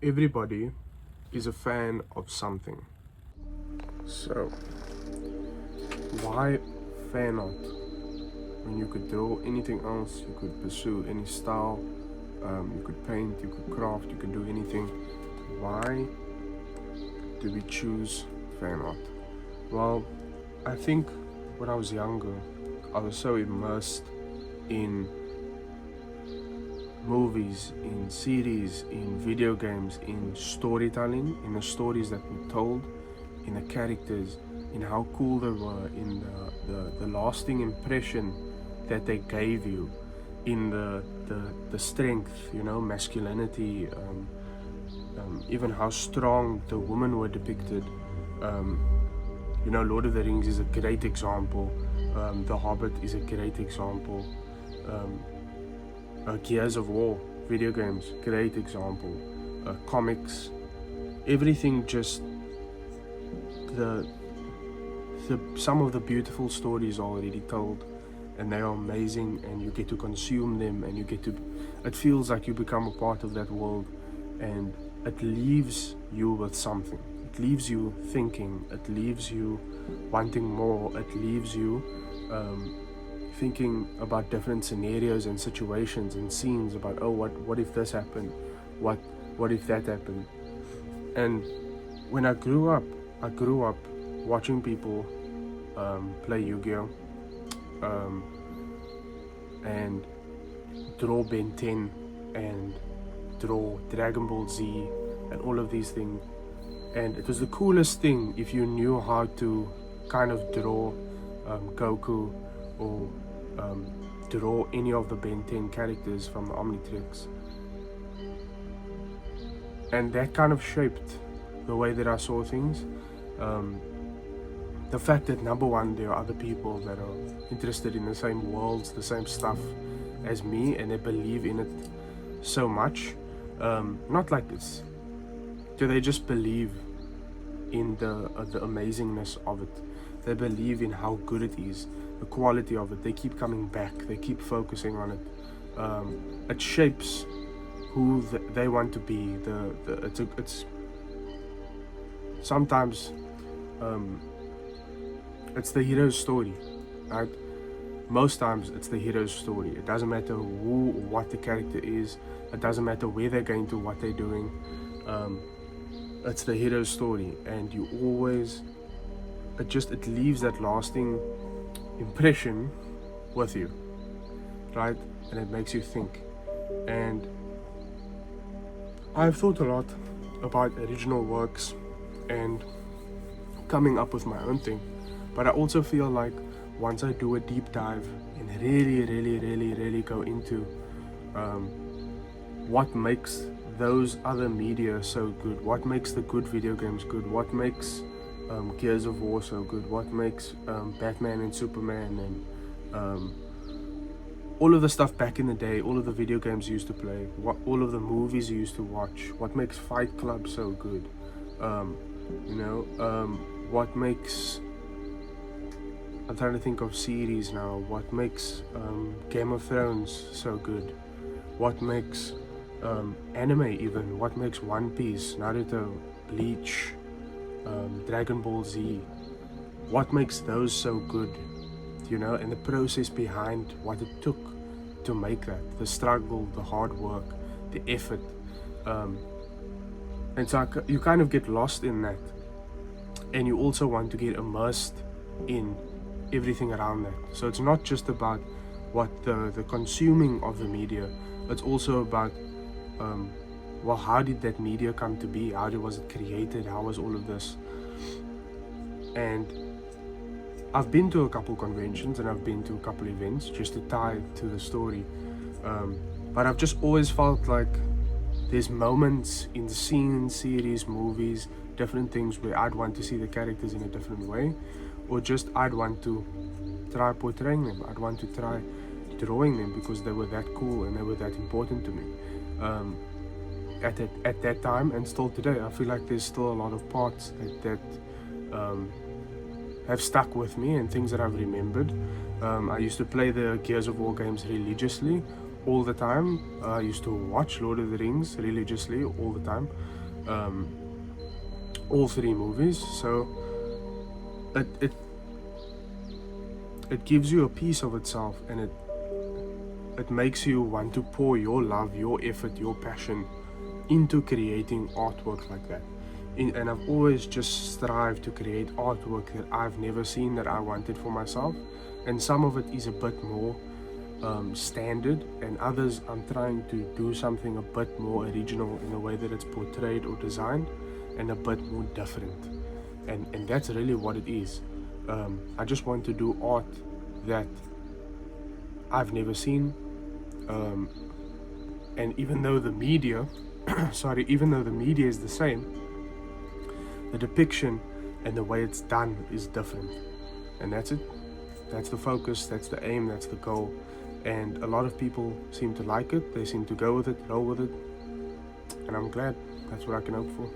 Everybody is a fan of something. So, why fan art? When you could draw anything else, you could pursue any style, you could paint, you could craft, you could do anything. Why do we choose fan art? Well, I think when I was younger, I was so immersed in movies, in series, in video games, in storytelling, in the stories that were told, in the characters, in how cool they were, in the lasting impression that they gave you, in the strength, masculinity, even how strong the women were depicted. Lord of the Rings is a great example. The Hobbit is a great example. Gears of War, video games, great example. Comics, everything, just some of the beautiful stories are already told, and they are amazing, and you get to consume them, and it feels like you become a part of that world, and it leaves you with something. It leaves you thinking, it leaves you wanting more, it leaves you thinking about different scenarios and situations and scenes about, what if this happened, what if that happened. And when I grew up watching people play Yu-Gi-Oh, and draw Ben 10 and draw Dragon Ball Z and all of these things. And it was the coolest thing if you knew how to kind of draw Goku or draw any of the Ben 10 characters from the Omnitrix. And that kind of shaped the way that I saw things. The fact that, number one, there are other people that are interested in the same worlds, the same stuff as me, and they believe in it so much. Not like this. Do they just believe in the amazingness of it? They believe in how good it is, the quality of it. They keep coming back. They keep focusing on it. It shapes who they want to be. It's sometimes it's the hero's story, right? Most times it's the hero's story. It doesn't matter who or what the character is. It doesn't matter where they're going to, what they're doing. It's the hero's story, and you always, it leaves that lasting impression with you, right? And it makes you think. And I've thought a lot about original works and coming up with my own thing, but I also feel like once I do a deep dive and really go into what makes those other media so good, what makes the good video games good, what makes Gears of War so good, what makes Batman and Superman and all of the stuff back in the day, all of the video games you used to play, all of the movies you used to watch, what makes Fight Club so good, what makes, I'm trying to think of series now, what makes Game of Thrones so good, what makes anime even, what makes One Piece, Naruto, Bleach, Dragon Ball Z, what makes those so good, and the process behind what it took to make that, the struggle, the hard work, the effort, and so you kind of get lost in that, and you also want to get immersed in everything around that. So it's not just about what the consuming of the media, it's also about how did that media come to be, was it created, how was all of this. And I've been to a couple conventions and I've been to a couple events just to tie to the story, but I've just always felt like there's moments in scenes, series, movies, different things where I'd want to see the characters in a different way, or just I'd want to try portraying them, I'd want to try drawing them because they were that cool and they were that important to me at that time, and still today. I feel like there's still a lot of parts that have stuck with me and things that I've remembered. I used to play the Gears of War games religiously all the time. I used to watch Lord of the Rings religiously all the time, all 3 movies. So it gives you a piece of itself, and it makes you want to pour your love, your effort, your passion into creating artwork like that. And I've always just strived to create artwork that I've never seen, that I wanted for myself. And some of it is a bit more standard, and others I'm trying to do something a bit more original in the way that it's portrayed or designed, and a bit more different. And that's really what it is. I just want to do art that I've never seen. And even though the media even though the media is the same, the depiction and the way it's done is different. And that's it. That's the focus, that's the aim, that's the goal. And a lot of people seem to like it, they seem to go with it, roll with it, and I'm glad. That's what I can hope for.